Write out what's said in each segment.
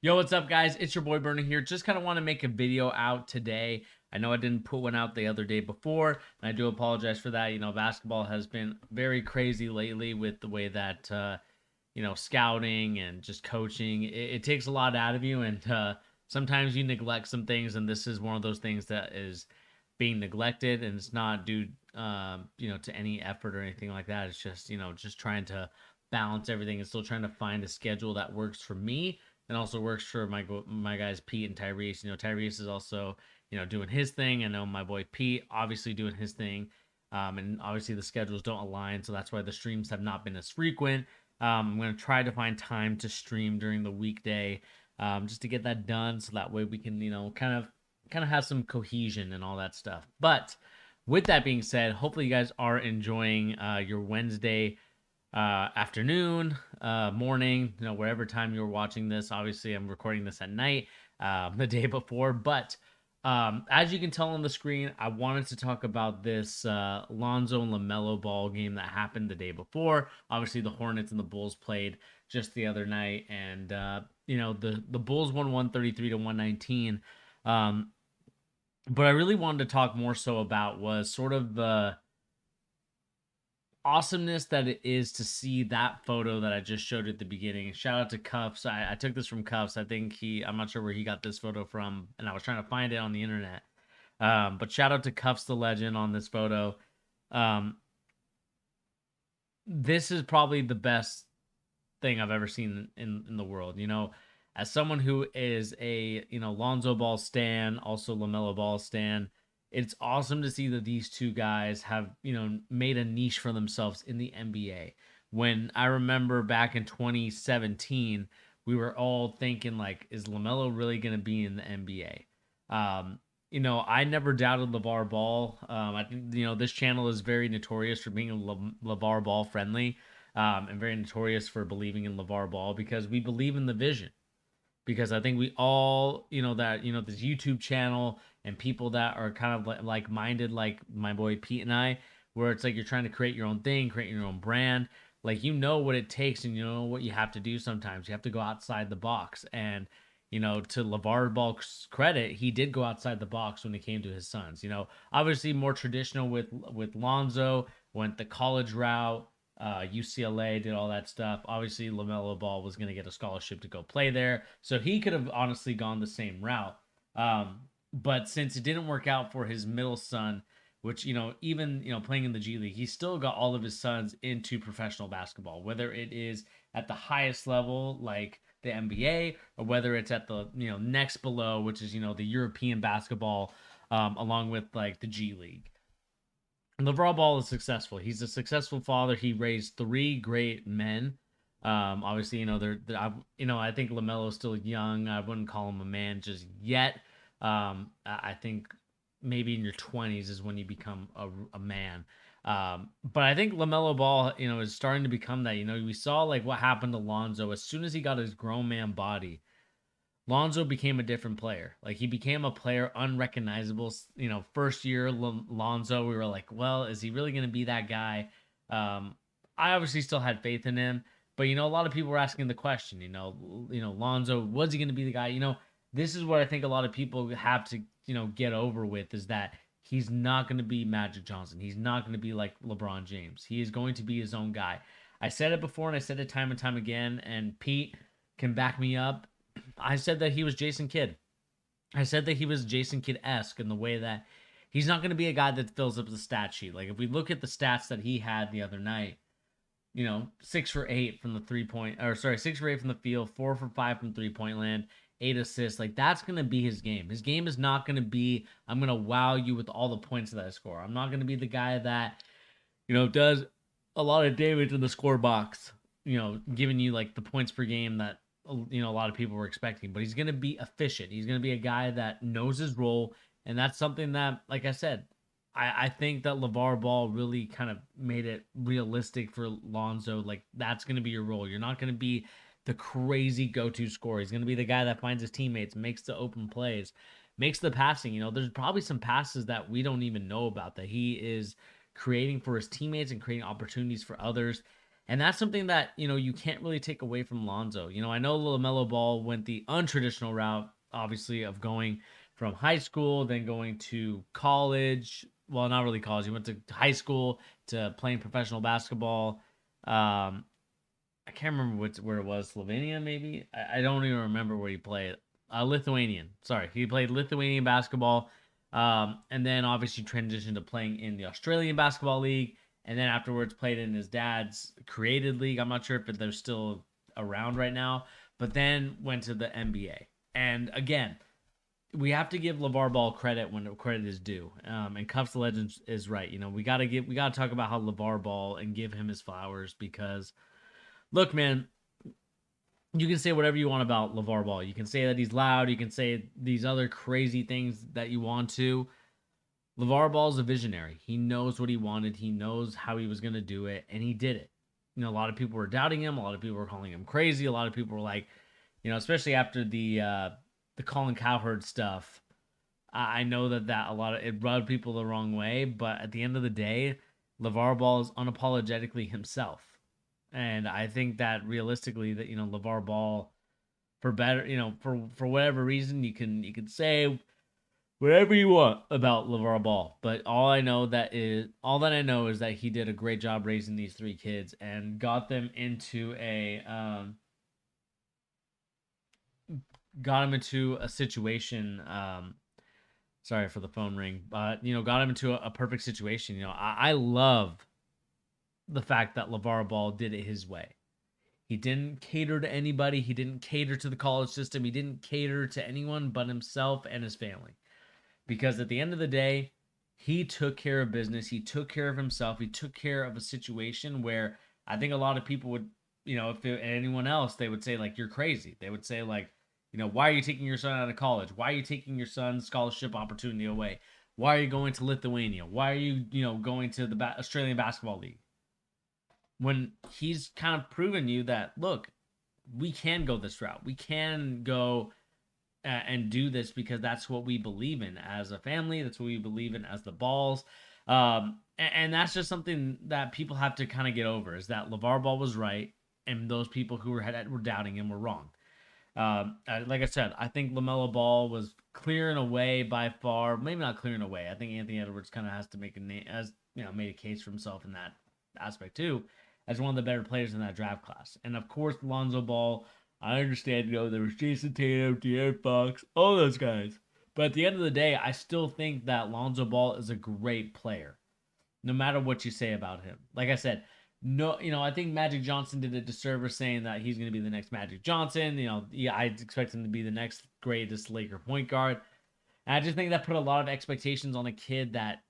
Yo, what's up, guys? It's your boy Burner here. Just kind of want to make a video out today. I know I didn't put one out the other day before, and I do apologize for that. Basketball has been very crazy lately with the way that, scouting and just coaching. It takes a lot out of you, and sometimes you neglect some things, and this is one of those things that is being neglected, and it's not due, to any effort or anything like that. It's just, just trying to balance everything and still trying to find a schedule that works for me and also works for my guys Pete and Tyrese. Tyrese is also doing his thing. I know my boy Pete obviously doing his thing, and obviously the schedules don't align, so that's why the streams have not been as frequent. I'm gonna try to find time to stream during the weekday, just to get that done, so that way we can kind of have some cohesion and all that stuff. But with that being said, hopefully you guys are enjoying your Wednesday afternoon, morning, wherever time you're watching this. Obviously, I'm recording this at night, the day before. But as you can tell on the screen, I wanted to talk about this Lonzo and LaMelo Ball game that happened the day before. Obviously, the Hornets and the Bulls played just the other night, and the Bulls won 133 to 119. But I really wanted to talk more so about was sort of the awesomeness that it is to see that photo that I just showed at the beginning. Shout out to Cuffs. I took this from Cuffs. I'm not sure where he got this photo from, and I was trying to find it on the internet. But shout out to Cuffs the legend on this photo. Um, this is probably the best thing I've ever seen in the world. As someone who is a Lonzo Ball stan, also LaMelo Ball stan, it's awesome to see that these two guys have made a niche for themselves in the NBA. When I remember back in 2017, we were all thinking like, is LaMelo really going to be in the NBA? I never doubted Lavar Ball. I think this channel is very notorious for being Lavar Ball friendly, and very notorious for believing in Lavar Ball because we believe in the vision. Because I think we all, this YouTube channel and people that are kind of like minded, like my boy Pete and I, where it's like you're trying to create your own thing, create your own brand. Like, what it takes and you know what you have to do sometimes. You have to go outside the box. And, to LaVar Ball's credit, he did go outside the box when it came to his sons. Obviously more traditional with Lonzo, went the college route. UCLA did all that stuff. Obviously, LaMelo Ball was going to get a scholarship to go play there, so he could have honestly gone the same route. But since it didn't work out for his middle son, which even playing in the G League, he still got all of his sons into professional basketball, whether it is at the highest level like the NBA or whether it's at the next below, which is the European basketball, along with like the G League. Lavar Ball is successful. He's a successful father. He raised three great men. Obviously, I think Lamelo's still young. I wouldn't call him a man just yet. I think maybe in your 20s is when you become a man. But I think Lamelo Ball, is starting to become that. We saw like what happened to Lonzo as soon as he got his grown man body. Lonzo became a different player. Like he became a player unrecognizable. First year Lonzo, we were like, well, is he really going to be that guy? I obviously still had faith in him, but a lot of people were asking the question. Lonzo, was he going to be the guy? This is what I think a lot of people have to get over with is that he's not going to be Magic Johnson. He's not going to be like LeBron James. He is going to be his own guy. I said it before and I said it time and time again, and Pete can back me up. I said that he was Jason Kidd. I said that he was Jason Kidd esque in the way that he's not going to be a guy that fills up the stat sheet. Like if we look at the stats that he had the other night, 6 for 8 from the 3 point, or sorry, 6 for 8 from the field, 4 for 5 from 3 point land, 8 assists. Like that's going to be his game. His game is not going to be, I'm going to wow you with all the points that I score. I'm not going to be the guy that, does a lot of damage in the score box, giving you like the points per game that a lot of people were expecting, but he's going to be efficient. He's going to be a guy that knows his role, and that's something that, like I said, I think that LaVar Ball really kind of made it realistic for Lonzo. Like that's going to be your role. You're not going to be the crazy go-to scorer. He's going to be the guy that finds his teammates, makes the open plays, makes the passing. There's probably some passes that we don't even know about that he is creating for his teammates and creating opportunities for others. And that's something that, you can't really take away from Lonzo. I know LaMelo Ball went the untraditional route, obviously, of going from high school, then going to college. Well, not really college. He went to high school to playing professional basketball. I can't remember where it was. Slovenia, maybe? I don't even remember where he played. Lithuanian. Sorry. He played Lithuanian basketball. And then obviously transitioned to playing in the Australian Basketball League. And then afterwards played in his dad's created league. I'm not sure if they're still around right now. But then went to the NBA. And again, we have to give Lavar Ball credit when credit is due. And Cuffs the Legends is right. We gotta talk about how Lavar Ball and give him his flowers because look, man, you can say whatever you want about LaVar Ball. You can say that he's loud. You can say these other crazy things that you want to. LaVar Ball is a visionary. He knows what he wanted. He knows how he was going to do it, and he did it. A lot of people were doubting him. A lot of people were calling him crazy. A lot of people were like, especially after the Colin Cowherd stuff. I know that a lot of it rubbed people the wrong way, but at the end of the day, LaVar Ball is unapologetically himself. And I think that realistically that LaVar Ball for better, for whatever reason you can say whatever you want about LaVar Ball, but all that I know is that he did a great job raising these three kids and got him into a situation. Sorry for the phone ring, but got him into a perfect situation. I love the fact that LaVar Ball did it his way. He didn't cater to anybody. He didn't cater to the college system. He didn't cater to anyone but himself and his family. Because at the end of the day, he took care of business. He took care of himself. He took care of a situation where I think a lot of people would, anyone else, they would say, like, you're crazy. They would say, like, why are you taking your son out of college? Why are you taking your son's scholarship opportunity away? Why are you going to Lithuania? Why are you, going to the Australian Basketball League? When he's kind of proven you that, look, we can go this route. We can go and do this because that's what we believe in as a family. That's what we believe in as the Balls. And that's just something that people have to kind of get over is that LaVar Ball was right, and those people who were doubting him were wrong. Like I said, I think LaMelo Ball was clearing away by far. Maybe not clearing away. I think Anthony Edwards kind of has to make a name, as made a case for himself in that aspect too, as one of the better players in that draft class. And of course, Lonzo Ball. I understand, there was Jason Tatum, De'Aaron Fox, all those guys. But at the end of the day, I still think that Lonzo Ball is a great player, no matter what you say about him. Like I said, no, I think Magic Johnson did a disservice saying that he's going to be the next Magic Johnson. Yeah, I expect him to be the next greatest Laker point guard. And I just think that put a lot of expectations on a kid that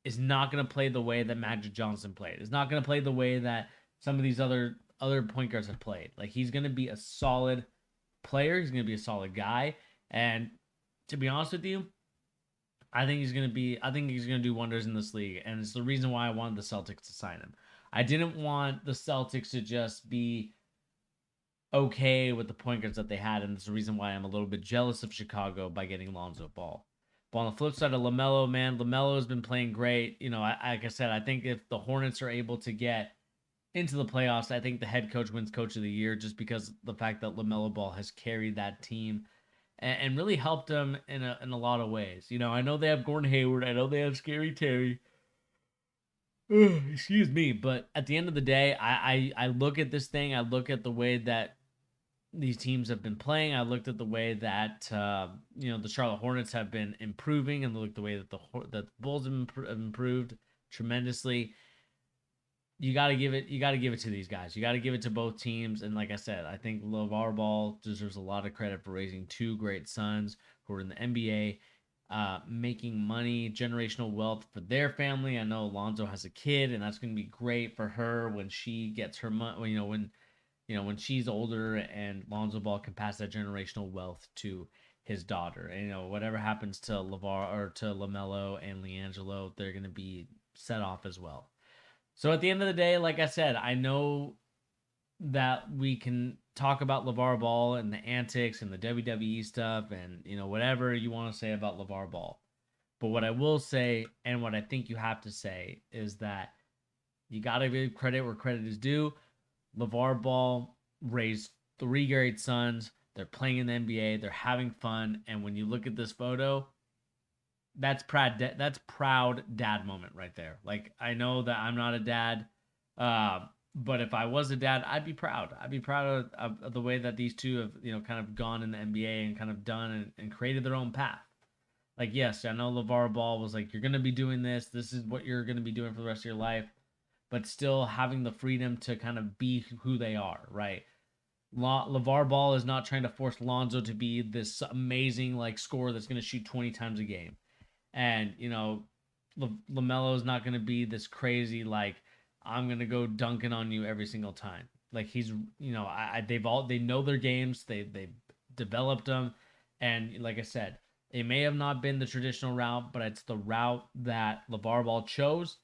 is not going to play the way that Magic Johnson played. Is not going to play the way that some of these other point guards have played. Like, he's going to be a solid player. He's going to be a solid guy. And to be honest with you, I think he's going to do wonders in this league. And it's the reason why I wanted the Celtics to sign him. I didn't want the Celtics to just be okay with the point guards that they had. And it's the reason why I'm a little bit jealous of Chicago by getting Lonzo Ball. But on the flip side of LaMelo, man, LaMelo has been playing great. Like I said, I think if the Hornets are able to get into the playoffs, I think the head coach wins Coach of the Year just because of the fact that LaMelo Ball has carried that team and really helped them in a lot of ways. I know they have Gordon Hayward. I know they have Scary Terry. Excuse me. But at the end of the day, I look at this thing. I look at the way that these teams have been playing. I looked at the way that the Charlotte Hornets have been improving, and look at the way that the Bulls have improved tremendously. You got to give it to these guys. You got to give it to both teams. And like I said, I think LaVar Ball deserves a lot of credit for raising two great sons who are in the NBA, making money, generational wealth for their family. I know Alonzo has a kid, and that's going to be great for her when she gets her money. When she's older, and Lonzo Ball can pass that generational wealth to his daughter. And whatever happens to LaVar or to LaMelo and LiAngelo, they're going to be set off as well. So at the end of the day, like I said, I know that we can talk about LaVar Ball and the antics and the WWE stuff and, whatever you want to say about LaVar Ball. But what I will say, and what I think you have to say, is that You got to give credit where credit is due. LaVar Ball raised three great sons. They're playing in the NBA. They're having fun. And when you look at this photo, that's proud. That's proud dad moment right there. Like I know that I'm not a dad, uh, but if I was a dad, I'd be proud. I'd be proud of the way that these two have kind of gone in the NBA and kind of done and created their own path. Like yes, I know LaVar Ball was like, you're gonna be doing this. This is what you're gonna be doing for the rest of your life, but still having the freedom to kind of be who they are, right? LaVar Ball is not trying to force Lonzo to be this amazing like scorer that's going to shoot 20 times a game. And, LaMelo is not going to be this crazy, like, I'm going to go dunking on you every single time. Like, he's, they know their games, they've developed them. And like I said, it may have not been the traditional route, but it's the route that LaVar Ball chose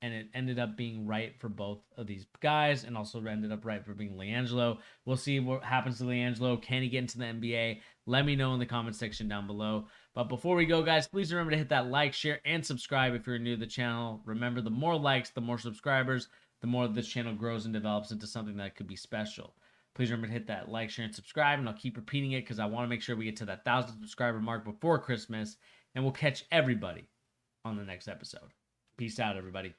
and it ended up being right for both of these guys and also ended up right for being LiAngelo. We'll see what happens to LiAngelo. Can he get into the NBA? Let me know in the comment section down below. But before we go, guys, please remember to hit that like, share, and subscribe if you're new to the channel. Remember, the more likes, the more subscribers, the more this channel grows and develops into something that could be special. Please remember to hit that like, share, and subscribe, and I'll keep repeating it because I want to make sure we get to that 1,000 subscriber mark before Christmas, and we'll catch everybody on the next episode. Peace out, everybody.